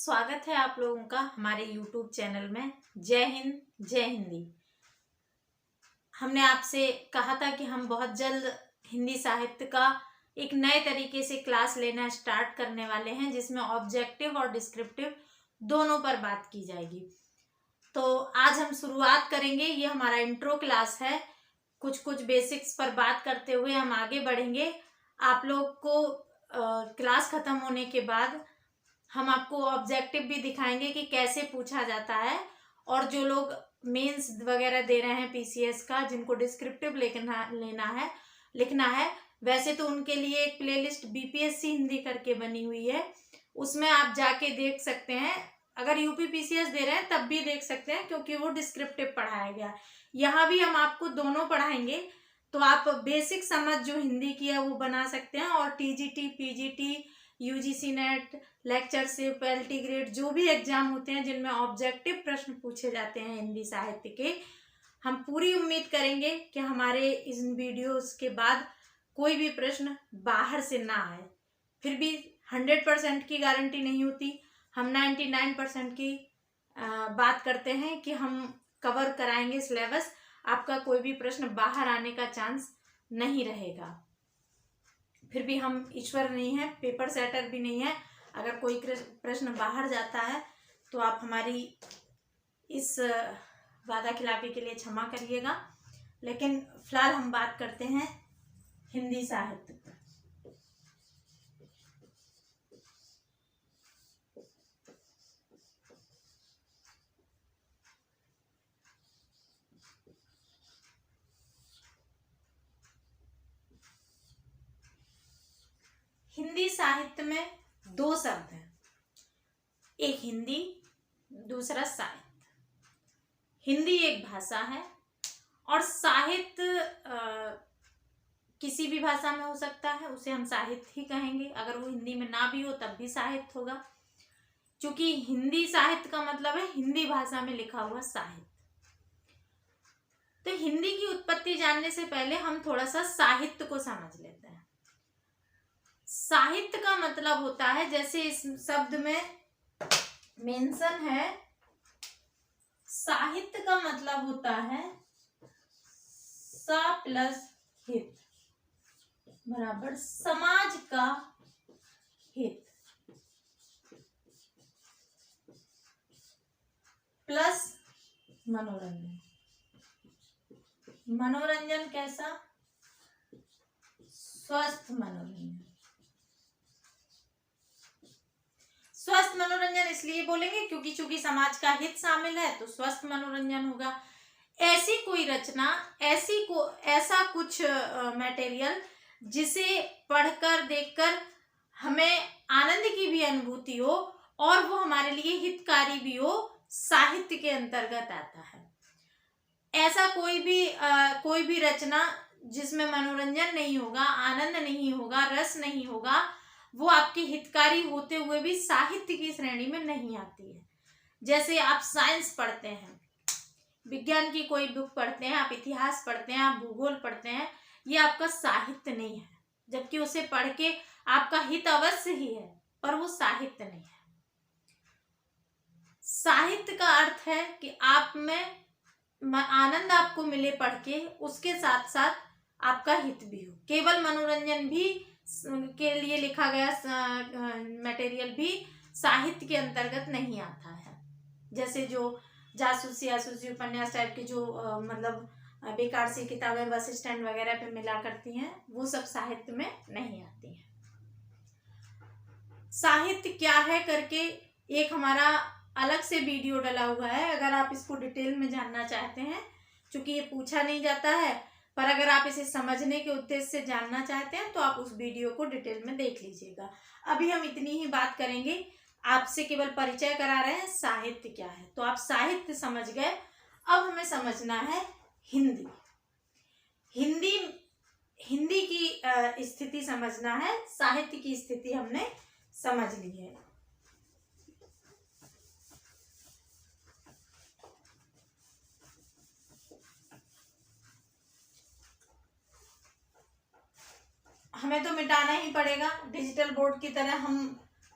स्वागत है आप लोगों का हमारे YouTube चैनल में। जय हिंद जय हिंदी। हमने आपसे कहा था कि हम बहुत जल्द हिंदी साहित्य का एक नए तरीके से क्लास लेना स्टार्ट करने वाले हैं, जिसमें ऑब्जेक्टिव और डिस्क्रिप्टिव दोनों पर बात की जाएगी। तो आज हम शुरुआत करेंगे। ये हमारा इंट्रो क्लास है। कुछ बेसिक्स पर बात करते हुए हम आगे बढ़ेंगे। आप लोग को क्लास खत्म होने के बाद हम आपको ऑब्जेक्टिव भी दिखाएंगे कि कैसे पूछा जाता है, और जो लोग मेंस वगैरह दे रहे हैं पीसीएस का, जिनको डिस्क्रिप्टिव लिखना है, वैसे तो उनके लिए एक प्लेलिस्ट बीपीएससी हिंदी करके बनी हुई है, उसमें आप जाके देख सकते हैं। अगर यूपी पीसीएस दे रहे हैं तब भी देख सकते हैं, क्योंकि वो डिस्क्रिप्टिव पढ़ाया गया। यहाँ भी हम आपको दोनों पढ़ाएंगे, तो आप बेसिक समझ जो हिंदी की है वो बना सकते हैं। और TGT, PGT, UGC net, lectureship, LT grade, जो भी एग्जाम होते हैं जिनमें ऑब्जेक्टिव प्रश्न पूछे जाते हैं हिंदी साहित्य के, हम पूरी उम्मीद करेंगे कि हमारे इन वीडियोस के बाद कोई भी प्रश्न बाहर से ना आए। फिर भी 100% की गारंटी नहीं होती, हम 99% की बात करते हैं कि हम कवर कराएंगे सिलेबस। आपका कोई भी प्रश्न बाहर आने का चांस नहीं रहेगा। फिर भी हम ईश्वर नहीं है, पेपर सेटर भी नहीं है। अगर कोई प्रश्न बाहर जाता है तो आप हमारी इस वादा खिलाफी के लिए क्षमा करिएगा। लेकिन फिलहाल हम बात करते हैं हिंदी साहित्य पर। हिंदी साहित्य में दो शब्द हैं, एक हिंदी, दूसरा साहित्य। हिंदी एक भाषा है और साहित्य किसी भी भाषा में हो सकता है, उसे हम साहित्य ही कहेंगे। अगर वो हिंदी में ना भी हो तब भी साहित्य होगा, क्योंकि हिंदी साहित्य का मतलब है हिंदी भाषा में लिखा हुआ साहित्य। तो हिंदी की उत्पत्ति जानने से पहले हम थोड़ा सा साहित्य को समझ लेते हैं। साहित्य का मतलब होता है, जैसे इस शब्द में मेंशन है, साहित्य का मतलब होता है सा प्लस हित बराबर समाज का हित प्लस मनोरंजन। मनोरंजन कैसा? स्वस्थ मनोरंजन। स्वस्थ मनोरंजन इसलिए बोलेंगे क्योंकि चूंकि समाज का हित शामिल है तो स्वस्थ मनोरंजन होगा। ऐसी कोई रचना, ऐसा कुछ मटेरियल जिसे पढ़कर देखकर हमें आनंद की भी अनुभूति हो और वो हमारे लिए हितकारी भी हो, साहित्य के अंतर्गत आता है। ऐसा कोई भी रचना जिसमें मनोरंजन नहीं होगा, आनंद नहीं होगा, रस नहीं होगा, वो आपकी हितकारी होते हुए भी साहित्य की श्रेणी में नहीं आती है। जैसे आप साइंस पढ़ते हैं, विज्ञान की कोई बुक पढ़ते हैं, आप इतिहास पढ़ते हैं, आप भूगोल पढ़ते हैं, ये आपका साहित्य नहीं है, जबकि उसे पढ़ के आपका हित अवश्य ही है, पर वो साहित्य नहीं है। साहित्य का अर्थ है कि आप में आनंद आपको मिले पढ़ के, उसके साथ साथ आपका हित भी हो। केवल मनोरंजन भी के लिए लिखा गया मटेरियल भी साहित्य के अंतर्गत नहीं आता है। जैसे जो जासूसी उपन्यास टाइप के जो मतलब बेकार सी किताबें बस स्टैंड वगैरह पे मिला करती हैं, वो सब साहित्य में नहीं आती हैं। साहित्य क्या है करके एक हमारा अलग से वीडियो डला हुआ है, अगर आप इसको डिटेल में जानना चाहते हैं। क्योंकि ये पूछा नहीं जाता है, पर अगर आप इसे समझने के उद्देश्य से जानना चाहते हैं तो आप उस वीडियो को डिटेल में देख लीजिएगा। अभी हम इतनी ही बात करेंगे, आपसे केवल परिचय करा रहे हैं साहित्य क्या है। तो आप साहित्य समझ गए, अब हमें समझना है हिंदी। हिंदी की स्थिति समझना है, साहित्य की स्थिति हमने समझ ली है। हमें तो मिटाना ही पड़ेगा, डिजिटल बोर्ड की तरह हम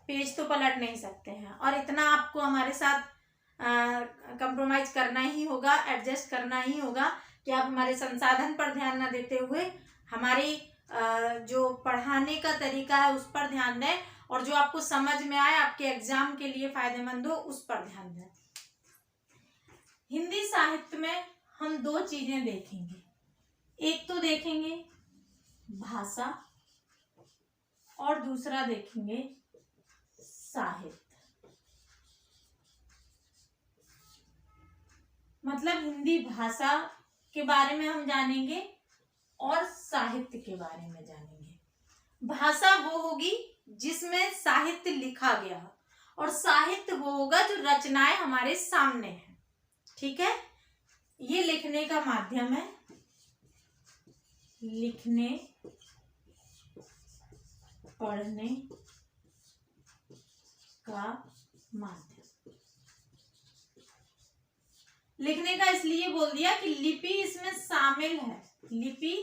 पेज तो पलट नहीं सकते हैं, और इतना आपको हमारे साथ कंप्रोमाइज करना ही होगा, एडजस्ट करना ही होगा कि आप हमारे संसाधन पर ध्यान न देते हुए हमारी जो पढ़ाने का तरीका है उस पर ध्यान दें, और जो आपको समझ में आए, आपके एग्जाम के लिए फायदेमंद हो, उस पर ध्यान दें। हिंदी साहित्य में हम दो चीजें देखेंगे। एक तो देखेंगे भाषा और दूसरा देखेंगे साहित्य। मतलब हिंदी भाषा के बारे में हम जानेंगे और साहित्य के बारे में जानेंगे। भाषा वो होगी जिसमें साहित्य लिखा गया, और साहित्य वो होगा जो रचनाएं हमारे सामने हैं। ठीक है, ये लिखने का माध्यम है, लिखने पढ़ने का माध्यम। लिखने का इसलिए बोल दिया कि लिपि इसमें शामिल है, लिपि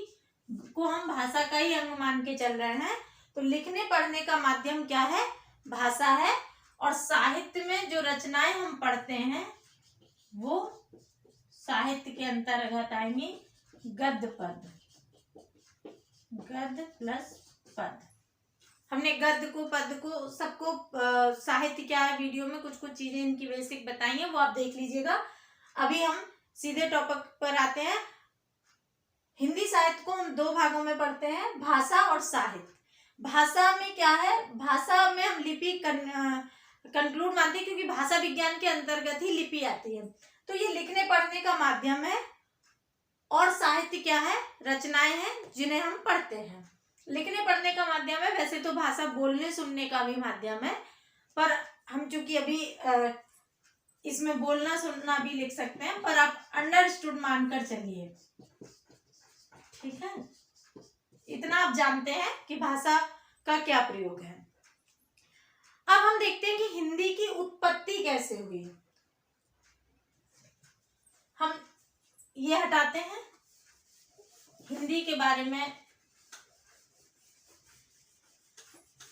को हम भाषा का ही अंग मान के चल रहे हैं। तो लिखने पढ़ने का माध्यम क्या है? भाषा है। और साहित्य में जो रचनाएं हम पढ़ते हैं वो साहित्य के अंतर्गत आएंगी गद्य पद, गद्य प्लस पद। हमने गद्य को, पद को, सबको साहित्य क्या है वीडियो में कुछ कुछ चीजें इनकी बेसिक बताई हैं, वो आप देख लीजिएगा। अभी हम सीधे टॉपिक पर आते हैं। हिंदी साहित्य को हम दो भागों में पढ़ते हैं, भाषा और साहित्य। भाषा में क्या है? भाषा में हम लिपि कंक्लूड मानते हैं, क्योंकि भाषा विज्ञान के अंतर्गत ही लिपि आती है। तो ये लिखने पढ़ने का माध्यम है, और साहित्य क्या है? रचनाएं हैं जिन्हें हम पढ़ते हैं। लिखने पढ़ने का माध्यम है, वैसे तो भाषा बोलने सुनने का भी माध्यम है, पर हम चूंकि अभी इसमें बोलना सुनना भी लिख सकते हैं, पर आप अंडरस्टूड मानकर चलिए। ठीक है, इतना आप जानते हैं कि भाषा का क्या प्रयोग है। अब हम देखते हैं कि हिंदी की उत्पत्ति कैसे हुई। हम ये हटाते हैं, हिंदी के बारे में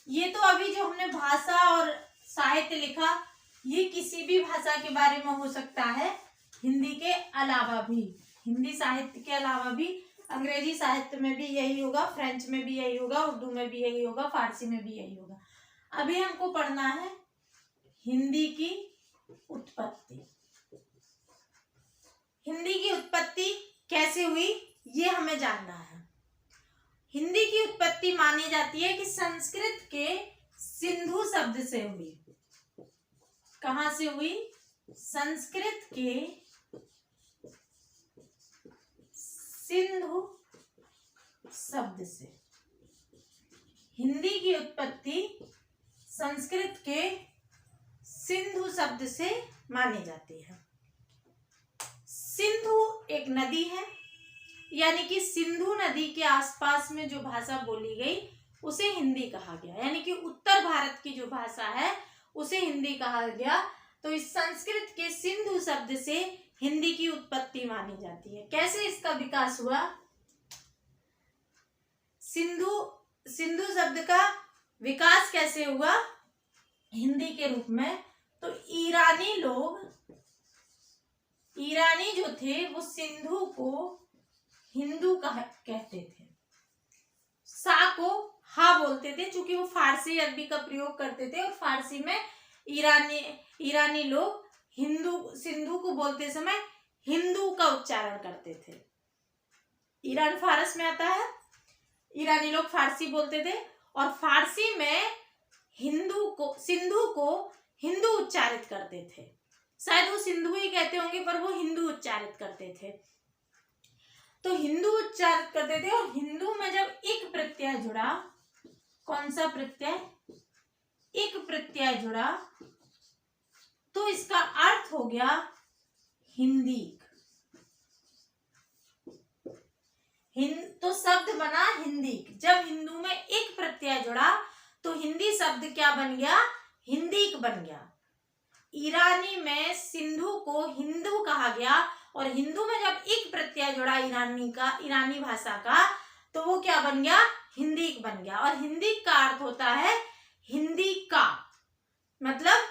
ये तो अभी जो हमने भाषा और साहित्य लिखा, ये किसी भी भाषा के बारे में हो सकता है, हिंदी के अलावा भी, हिंदी साहित्य के अलावा भी अंग्रेजी साहित्य में भी यही होगा, फ्रेंच में भी यही होगा, उर्दू में भी यही होगा, फारसी में भी यही होगा। अभी हमको पढ़ना है हिंदी की उत्पत्ति। हिंदी की उत्पत्ति कैसे हुई ये हमें जानना है। हिंदी की उत्पत्ति मानी जाती है कि संस्कृत के सिंधु शब्द से हुई। कहां से हुई? संस्कृत के सिंधु शब्द से। हिंदी की उत्पत्ति संस्कृत के सिंधु शब्द से मानी जाती है। सिंधु एक नदी है, यानी कि सिंधु नदी के आसपास में जो भाषा बोली गई उसे हिंदी कहा गया, यानी कि उत्तर भारत की जो भाषा है उसे हिंदी कहा गया। तो इस संस्कृत के सिंधु शब्द से हिंदी की उत्पत्ति मानी जाती है। कैसे इसका विकास हुआ? सिंधु शब्द का विकास कैसे हुआ हिंदी के रूप में? तो ईरानी जो थे वो सिंधु को हिंदू कहते थे, सा को हा बोलते थे, चूंकि वो फारसी अरबी का प्रयोग करते थे, और फारसी में ईरानी लोग सिंधु को बोलते समय हिंदू का उच्चारण करते थे। ईरान फारस में आता है, ईरानी लोग फारसी बोलते थे, और फारसी में सिंधु को हिंदू उच्चारित करते थे। शायद वो सिंधु ही कहते होंगे, पर वो हिंदू उच्चारित करते थे। तो हिंदू उच्चारित करते थे, और हिंदू में जब एक प्रत्यय जुड़ा, कौन सा प्रत्यय? एक प्रत्यय जुड़ा, तो इसका अर्थ हो गया हिंदी। तो शब्द बना हिंदी। जब हिंदू में एक प्रत्यय जुड़ा तो हिंदी शब्द क्या बन गया? हिंदी बन गया। ईरानी में सिंधु को हिंदू कहा गया, और हिंदू में जब एक प्रत्यय जुड़ा ईरानी भाषा का, तो वो क्या बन गया? हिंदी बन गया। और हिंदी का अर्थ होता है हिंदी का, मतलब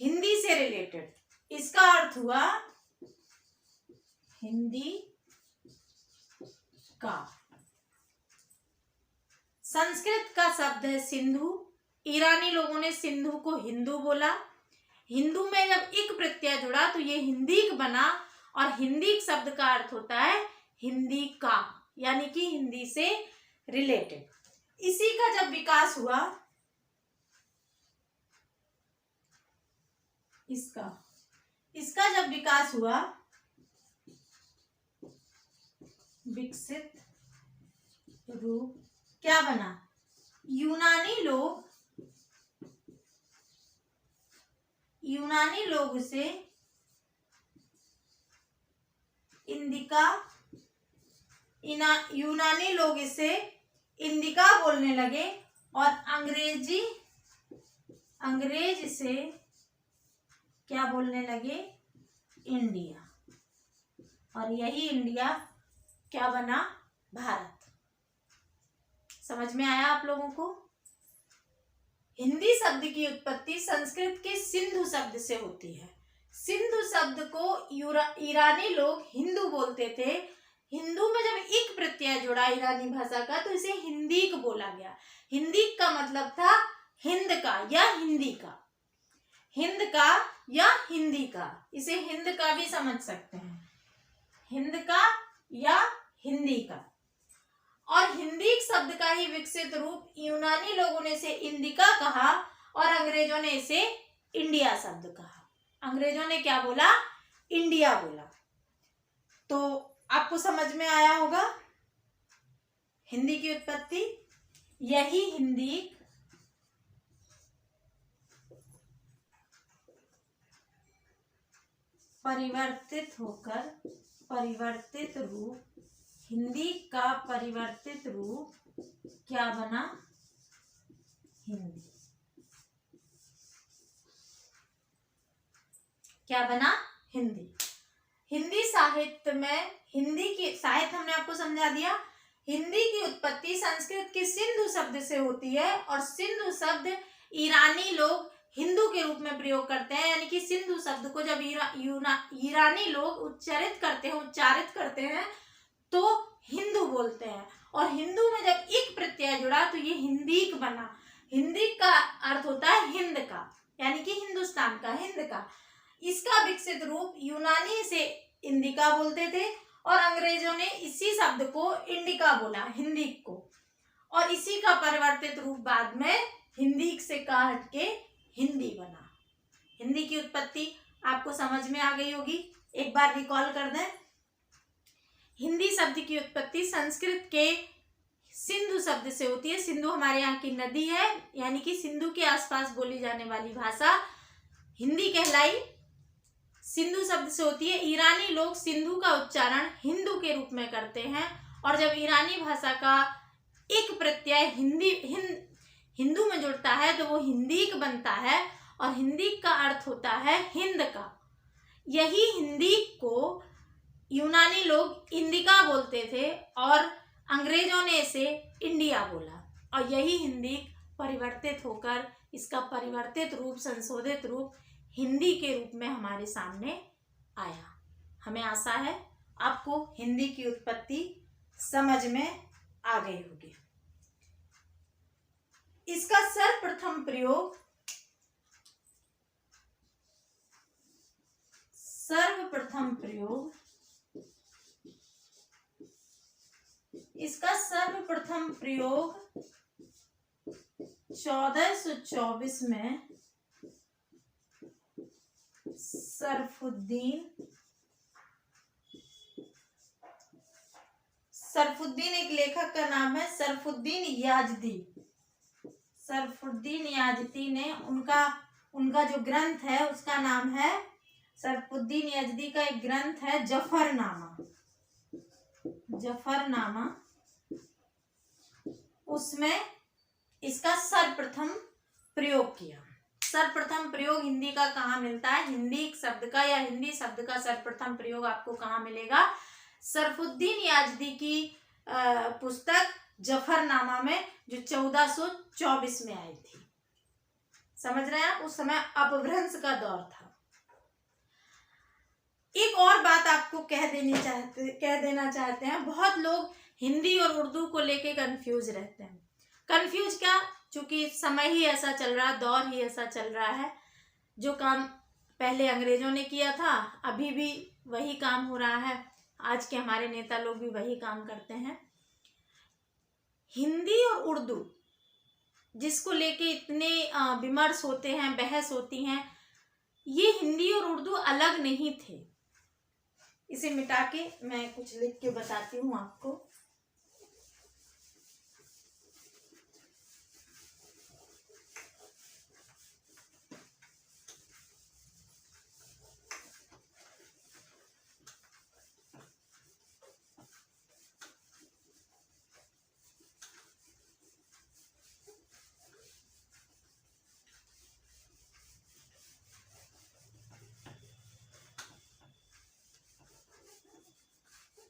हिंदी से रिलेटेड। इसका अर्थ हुआ हिंदी का। संस्कृत का शब्द है सिंधु। ईरानी लोगों ने सिंधु को हिंदू बोला। हिंदू में जब इक प्रत्यय जुड़ा तो ये हिंदीक बना, और हिंदीक शब्द का अर्थ होता है हिंदी का, यानी कि हिंदी से रिलेटेड। इसी का जब विकास हुआ, इसका जब विकास हुआ, विकसित रूप क्या बना? यूनानी लोग उसे यूनानी लोग इसे इंडिका बोलने लगे, और अंग्रेज इसे क्या बोलने लगे? इंडिया। और यही इंडिया क्या बना? भारत। समझ में आया आप लोगों को? हिंदी शब्द की उत्पत्ति संस्कृत के सिंधु शब्द से होती है। सिंधु शब्द को ईरानी लोग हिंदू बोलते थे। हिंदू में जब इक प्रत्यय जुड़ा ईरानी भाषा का तो इसे हिंदीक बोला गया। हिंदीक का मतलब था हिंद का या हिंदी का, हिंद का या हिंदी का। इसे हिंद का भी समझ सकते हैं, हिंद का या हिंदी का। और हिंदी शब्द का ही विकसित रूप यूनानी लोगों ने इसे इंडिका कहा, और अंग्रेजों ने इसे इंडिया शब्द कहा। अंग्रेजों ने क्या बोला? इंडिया बोला। तो आपको समझ में आया होगा हिंदी की उत्पत्ति। यही हिंदी परिवर्तित होकर परिवर्तित रूप, हिंदी का परिवर्तित रूप क्या बना? हिंदी। क्या बना? हिंदी। हिंदी साहित्य में, हिंदी की साहित्य हमने आपको समझा दिया। हिंदी की उत्पत्ति संस्कृत के सिंधु शब्द से होती है, और सिंधु शब्द ईरानी लोग हिंदू के रूप में प्रयोग करते हैं। यानी कि सिंधु शब्द को जब ईरानी लोग उच्चारित करते हैं तो हिंदू बोलते हैं। और हिंदू में जब इक प्रत्यय जुड़ा तो ये हिंदीक बना। हिंदीक का अर्थ होता है हिंद का, यानी कि हिंदुस्तान का, हिंद का। इसका विकसित रूप यूनानी से इंडिका बोलते थे, और अंग्रेजों ने इसी शब्द को इंडिका बोला, हिंदीक को। और इसी का परिवर्तित रूप बाद में हिंदीक से हट के हिंदी बना। हिंदी की उत्पत्ति आपको समझ में आ गई होगी। एक बार रिकॉल कर दें। हिंदी शब्द की उत्पत्ति संस्कृत के सिंधु शब्द से होती है। सिंधु हमारे यहाँ की नदी है, यानी कि सिंधु के आसपास बोली जाने वाली भाषा हिंदी कहलाई। सिंधु शब्द से होती है। ईरानी लोग सिंधु का उच्चारण हिंदू के रूप में करते हैं, और जब ईरानी भाषा का एक प्रत्यय हिंदू में जुड़ता है तो वो हिंदीक बनता है, और हिंदीक का अर्थ होता है हिंद का। यही हिंदीक को यूनानी लोग इंडिका बोलते थे, और अंग्रेजों ने इसे इंडिया बोला, और यही हिंदीक परिवर्तित होकर इसका परिवर्तित रूप, संशोधित रूप हिंदी के रूप में हमारे सामने आया। हमें आशा है आपको हिंदी की उत्पत्ति समझ में आ गई होगी। इसका सर्वप्रथम प्रयोग इसका सर्वप्रथम प्रयोग 1424 में सरफुद्दीन एक लेखक का नाम है, सरफुद्दीन याजदी ने उनका जो ग्रंथ है उसका नाम है, सरफुद्दीन याजदी का एक ग्रंथ है जफरनामा। उसमें इसका सर्वप्रथम प्रयोग किया। सर्वप्रथम प्रयोग हिंदी का कहाँ मिलता है? हिंदी शब्द का या हिंदी शब्द का सर्वप्रथम प्रयोग आपको कहाँ मिलेगा? सरफुद्दीन याजदी की पुस्तक जफरनामा में, जो 1424 में आई थी। समझ रहे हैं आप, उस समय अपभ्रंश का दौर था। एक और बात आपको कह देना चाहते हैं, बहुत लोग हिंदी और उर्दू को लेके कंफ्यूज रहते हैं। कंफ्यूज क्या, चूंकि समय ही ऐसा चल रहा, दौर ही ऐसा चल रहा है। जो काम पहले अंग्रेजों ने किया था अभी भी वही काम हो रहा है, आज के हमारे नेता लोग भी वही काम करते हैं। हिंदी और उर्दू जिसको लेके इतने विमर्श होते हैं, बहस होती हैं, ये हिंदी और उर्दू अलग नहीं थे। इसे मिटा के मैं कुछ लिख के बताती हूँ आपको।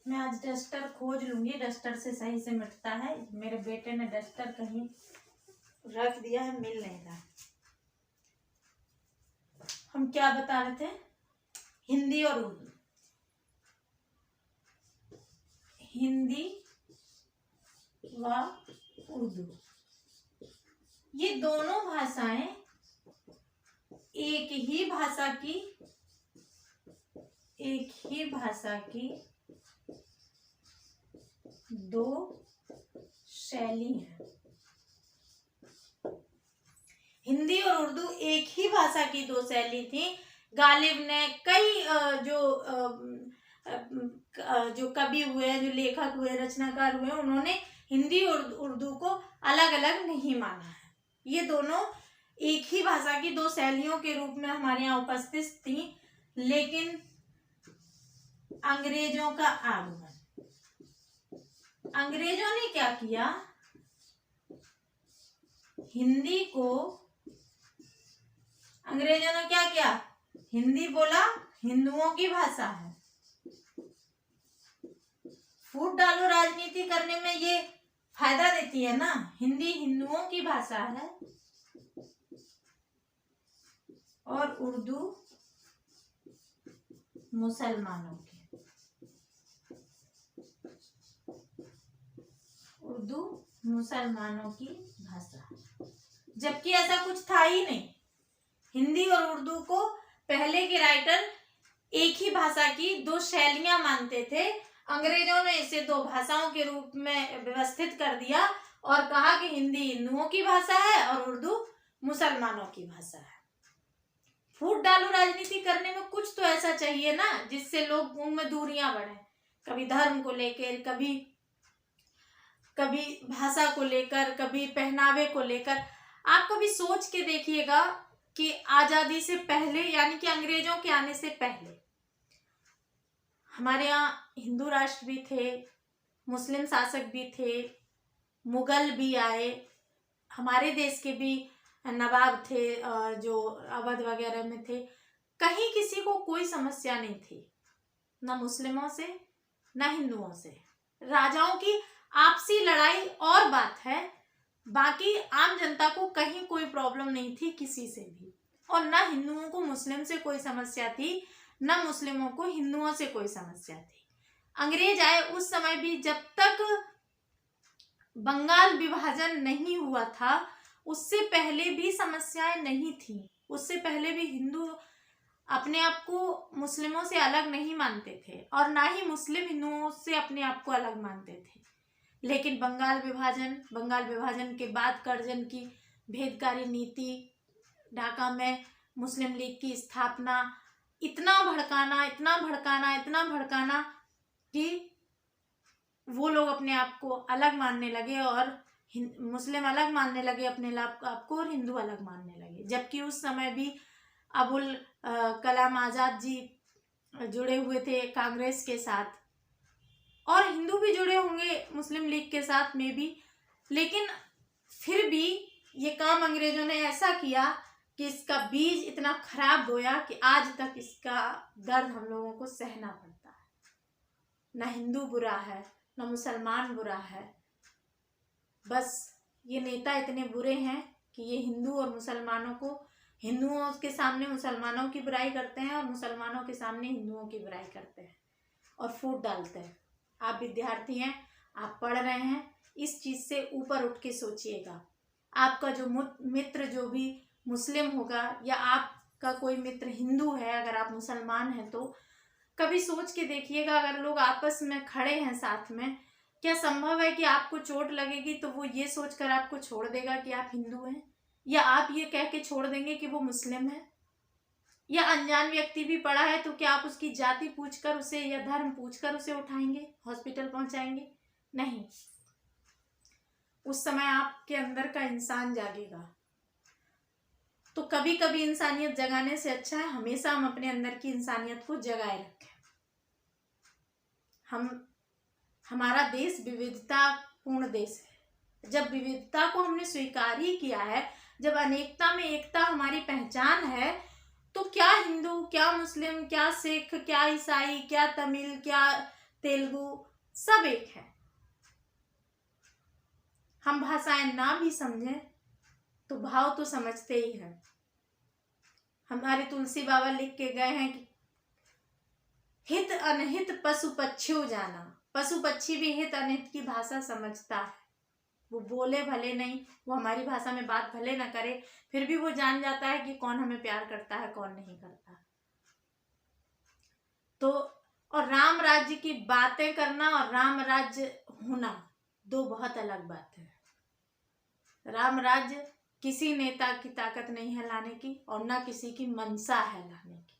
मैं आज डस्टर खोज लूंगी, डस्टर से सही से मिटता है। मेरे बेटे ने डस्टर कहीं रख दिया है, मिल नहीं रहा। हम क्या बता रहे थे, हिंदी और उर्दू। हिंदी व उर्दू ये दोनों भाषाएं एक ही भाषा की दो शैली है। हिंदी और उर्दू एक ही भाषा की दो शैली थी। गालिब ने कई जो कवि हुए, जो लेखक हुए, रचनाकार हुए, उन्होंने हिंदी और उर्दू को अलग अलग नहीं माना है। ये दोनों एक ही भाषा की दो शैलियों के रूप में हमारे यहाँ उपस्थित थी। लेकिन अंग्रेजों का आगमन, अंग्रेजों ने क्या किया, हिंदी को, अंग्रेजों ने क्या किया, हिंदी बोला हिंदुओं की भाषा है। फूट डालो राजनीति करने में ये फायदा देती है ना, हिंदी हिंदुओं की भाषा है और उर्दू मुसलमानों की, उर्दू मुसलमानों की भाषा, जबकि ऐसा कुछ था ही नहीं। हिंदी और उर्दू को पहले के राइटर एक ही भाषा की दो शैलियां मानते थे। अंग्रेजों ने इसे दो भाषाओं के रूप में व्यवस्थित कर दिया और कहा कि हिंदी हिंदुओं की भाषा है और उर्दू मुसलमानों की भाषा है। फूट डालो राजनीति करने में कुछ तो ऐसा चाहिए ना जिससे लोगों में दूरियां बढ़े, कभी धर्म को लेकर, कभी भाषा को लेकर, कभी पहनावे को लेकर। आप कभी सोच के देखिएगा कि आजादी से पहले, यानी कि अंग्रेजों के आने से पहले, हमारे यहाँ हिंदू राष्ट्र भी थे, मुस्लिम शासक भी थे, मुगल भी आए, हमारे देश के भी नवाब थे जो अवध वगैरह में थे। कहीं किसी को कोई समस्या नहीं थी, ना मुस्लिमों से ना हिंदुओं से। राजाओं की आपसी लड़ाई और बात है, बाकी आम जनता को कहीं कोई प्रॉब्लम नहीं थी किसी से भी। और ना हिंदुओं को मुस्लिम से कोई समस्या थी, ना मुस्लिमों को हिंदुओं से कोई समस्या थी। अंग्रेज आए उस समय भी, जब तक बंगाल विभाजन नहीं हुआ था उससे पहले भी समस्याएं नहीं थी। उससे पहले भी हिंदू अपने आप को मुस्लिमों से अलग नहीं मानते थे और ना ही मुस्लिम हिंदुओं से अपने आप को अलग मानते थे। लेकिन बंगाल विभाजन के बाद कर्जन की भेदकारी नीति, ढाका में मुस्लिम लीग की स्थापना, इतना भड़काना कि वो लोग अपने आप को अलग मानने लगे और मुस्लिम अलग मानने लगे अपने आप को और हिंदू अलग मानने लगे। जबकि उस समय भी अबुल कलाम आजाद जी जुड़े हुए थे कांग्रेस के साथ, और हिंदू भी जुड़े होंगे मुस्लिम लीग के साथ में भी। लेकिन फिर भी ये काम अंग्रेजों ने ऐसा किया कि इसका बीज इतना खराब बोया कि आज तक इसका दर्द हम लोगों को सहना पड़ता है। ना हिंदू बुरा है, ना मुसलमान बुरा है, बस ये नेता इतने बुरे हैं कि ये हिंदू और मुसलमानों को हिंदुओं के सामने मुसलमानों की बुराई करते हैं और मुसलमानों के सामने हिंदुओं की बुराई करते हैं और फूट डालते हैं। आप विद्यार्थी हैं, आप पढ़ रहे हैं, इस चीज से ऊपर उठ के सोचिएगा। आपका जो मित्र जो भी मुस्लिम होगा या आपका कोई मित्र हिंदू है, अगर आप मुसलमान हैं तो कभी सोच के देखिएगा, अगर लोग आपस में खड़े हैं साथ में, क्या संभव है कि आपको चोट लगेगी तो वो ये सोचकर आपको छोड़ देगा कि आप हिंदू हैं, या आप ये कह के छोड़ देंगे कि वो मुस्लिम है? या अनजान व्यक्ति भी पड़ा है तो क्या आप उसकी जाति पूछकर उसे या धर्म पूछकर उसे उठाएंगे, हॉस्पिटल पहुंचाएंगे? नहीं। उस समय आपके अंदर का इंसान जागेगा। तो कभी कभी इंसानियत जगाने से अच्छा है हमेशा हम अपने अंदर की इंसानियत को जगाए रखें। हमारा देश विविधता पूर्ण देश है। जब विविधता को हमने स्वीकार ही किया है, जब अनेकता में एकता हमारी पहचान है, तो क्या हिंदू, क्या मुस्लिम, क्या सिख, क्या ईसाई, क्या तमिल, क्या तेलुगु, सब एक है। हम भाषाएं ना भी समझें तो भाव तो समझते ही हैं। हमारे तुलसी बाबा लिख के गए हैं कि हित अनहित पशु पक्षियों जाना। पशु पक्षी भी हित अनहित की भाषा समझता है। वो बोले भले नहीं, वो हमारी भाषा में बात भले ना करे, फिर भी वो जान जाता है कि कौन हमें प्यार करता है, कौन नहीं करता। तो और राम राज्य की बातें करना और राम राज्य होना दो बहुत अलग बात है। राम राज्य किसी नेता की ताकत नहीं है लाने की, और ना किसी की मंशा है लाने की।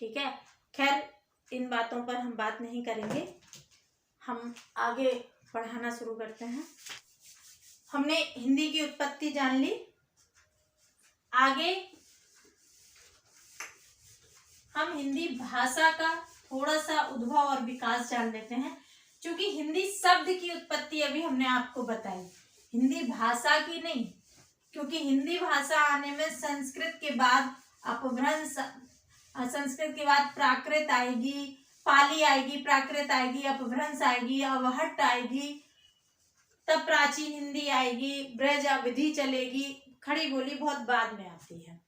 ठीक है, खैर इन बातों पर हम बात नहीं करेंगे, हम आगे पढ़ाना शुरू करते हैं। हमने हिंदी की उत्पत्ति जान ली, आगे हम हिंदी भाषा का थोड़ा सा उद्भव और विकास जान लेते हैं। क्योंकि हिंदी शब्द की उत्पत्ति अभी हमने आपको बताई, हिंदी भाषा की नहीं। क्योंकि हिंदी भाषा आने में संस्कृत के बाद अपभ्रंश, संस्कृत के बाद प्राकृत आएगी, पाली आएगी, प्राकृत आएगी, अपभ्रंश आएगी, अवहट्ट आएगी, तब प्राचीन हिंदी आएगी, ब्रज अवधि चलेगी, खड़ी बोली बहुत बाद में आती है।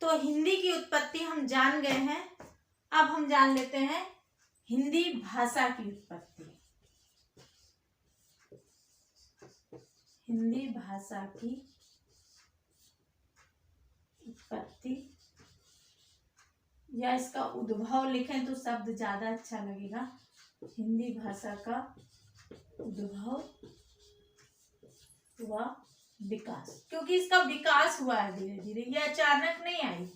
तो हिंदी की उत्पत्ति हम जान गए हैं। अब हम जान लेते हैं हिंदी भाषा की उत्पत्ति। हिंदी भाषा की उत्पत्ति या इसका उद्भव लिखें तो शब्द ज्यादा अच्छा लगेगा। हिंदी भाषा का उद्भव हुआ विकास, क्योंकि इसका विकास हुआ है धीरे धीरे, ये अचानक नहीं आई।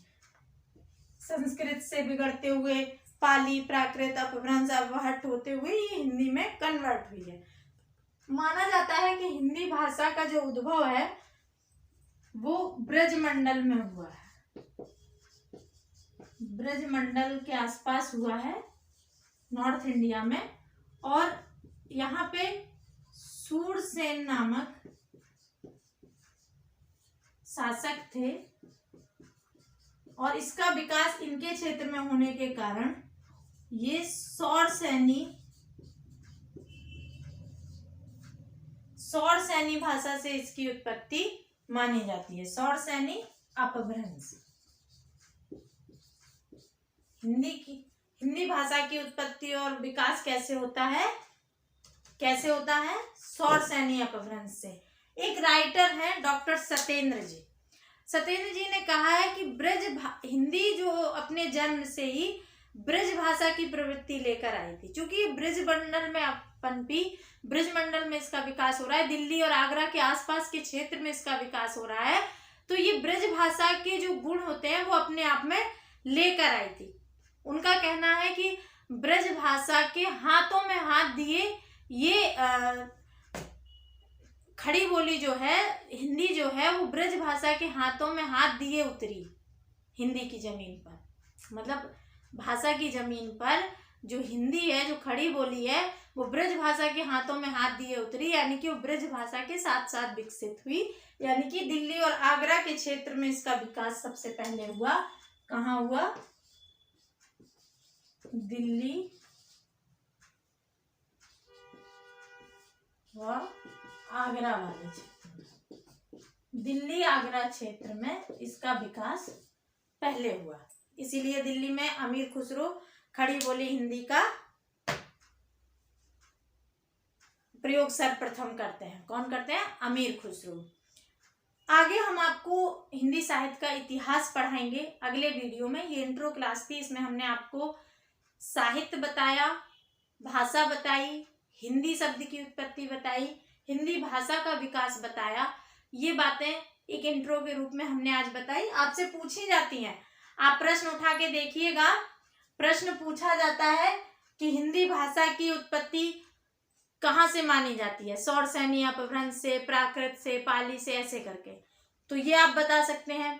संस्कृत से बिगड़ते हुए पाली, प्राकृत, अपभ्रंश, अवहट्ट होते हुए ये हिंदी में कन्वर्ट हुई है। माना जाता है कि हिंदी भाषा का जो उद्भव है वो ब्रजमंडल में हुआ है, ब्रजमंडल के आसपास हुआ है, नॉर्थ इंडिया में। और यहाँ पे सूरसेन नामक शासक थे, और इसका विकास इनके क्षेत्र में होने के कारण ये सौरसेनी भाषा से इसकी उत्पत्ति मानी जाती है। सौरसेनी अपभ्रंश। हिंदी भाषा की उत्पत्ति और विकास कैसे होता है? सौरसेनी अपभ्रंश से। एक राइटर हैं डॉक्टर सत्येंद्र जी। सत्येंद्र जी ने कहा है कि हिंदी जो अपने जन्म से ही ब्रज भाषा की प्रवृत्ति लेकर आई थी। क्योंकि ब्रजमंडल में पनपी, ब्रजमंडल में इसका विकास हो रहा है, दिल्ली और आगरा के आसपास के क्षेत्र में इसका विकास हो रहा है, तो ये ब्रज भाषा के जो गुण होते हैं वो अपने आप में लेकर आई थी। उनका कहना है कि ब्रज भाषा के हाथों में हाथ दिए ये खड़ी बोली जो है, हिंदी जो है, वो ब्रज भाषा के हाथों में हाथ दिए उतरी हिंदी की जमीन पर। मतलब भाषा की जमीन पर जो हिंदी है, जो खड़ी बोली है, वो ब्रज भाषा के हाथों में हाथ दिए उतरी, यानी कि वो ब्रज भाषा के साथ साथ विकसित हुई। यानी कि दिल्ली और आगरा के क्षेत्र में इसका विकास सबसे पहले हुआ। कहाँ हुआ? दिल्ली व आगरा वाले क्षेत्र में। दिल्ली आगरा क्षेत्र में इसका विकास पहले हुआ, इसीलिए दिल्ली में अमीर खुसरो खड़ी बोली हिंदी का प्रयोग सर्वप्रथम करते हैं। कौन करते हैं? अमीर खुसरो। आगे हम आपको हिंदी साहित्य का इतिहास पढ़ाएंगे अगले वीडियो में। ये इंट्रो क्लास थी, इसमें हमने आपको साहित्य बताया, भाषा बताई, हिंदी शब्द की उत्पत्ति बताई, हिंदी भाषा का विकास बताया। ये बातें एक इंट्रो के रूप में हमने आज बताई। आपसे पूछी जाती हैं, आप प्रश्न उठा के देखिएगा। प्रश्न पूछा जाता है कि हिंदी भाषा की उत्पत्ति कहाँ से मानी जाती है? सौरसेनी अपभ्रंश से, प्राकृत से, पाली से, ऐसे करके। तो ये आप बता सकते हैं।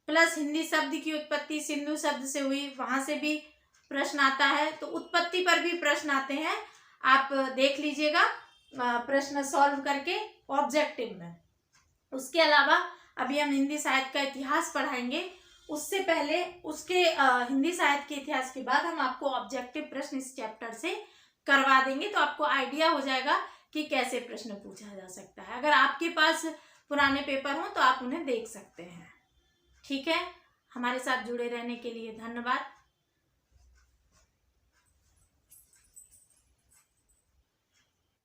प्लस हिंदी शब्द की उत्पत्ति सिंधु शब्द से हुई, वहां से भी प्रश्न आता है। तो उत्पत्ति पर भी प्रश्न आते हैं, आप देख लीजिएगा प्रश्न सॉल्व करके ऑब्जेक्टिव में। उसके अलावा अभी हम हिंदी साहित्य का इतिहास पढ़ाएंगे। उससे पहले उसके हिंदी साहित्य के इतिहास के बाद हम आपको ऑब्जेक्टिव प्रश्न इस चैप्टर से करवा देंगे, तो आपको आइडिया हो जाएगा कि कैसे प्रश्न पूछा जा सकता है। अगर आपके पास पुराने पेपर हो तो आप उन्हें देख सकते हैं। ठीक है, हमारे साथ जुड़े रहने के लिए धन्यवाद।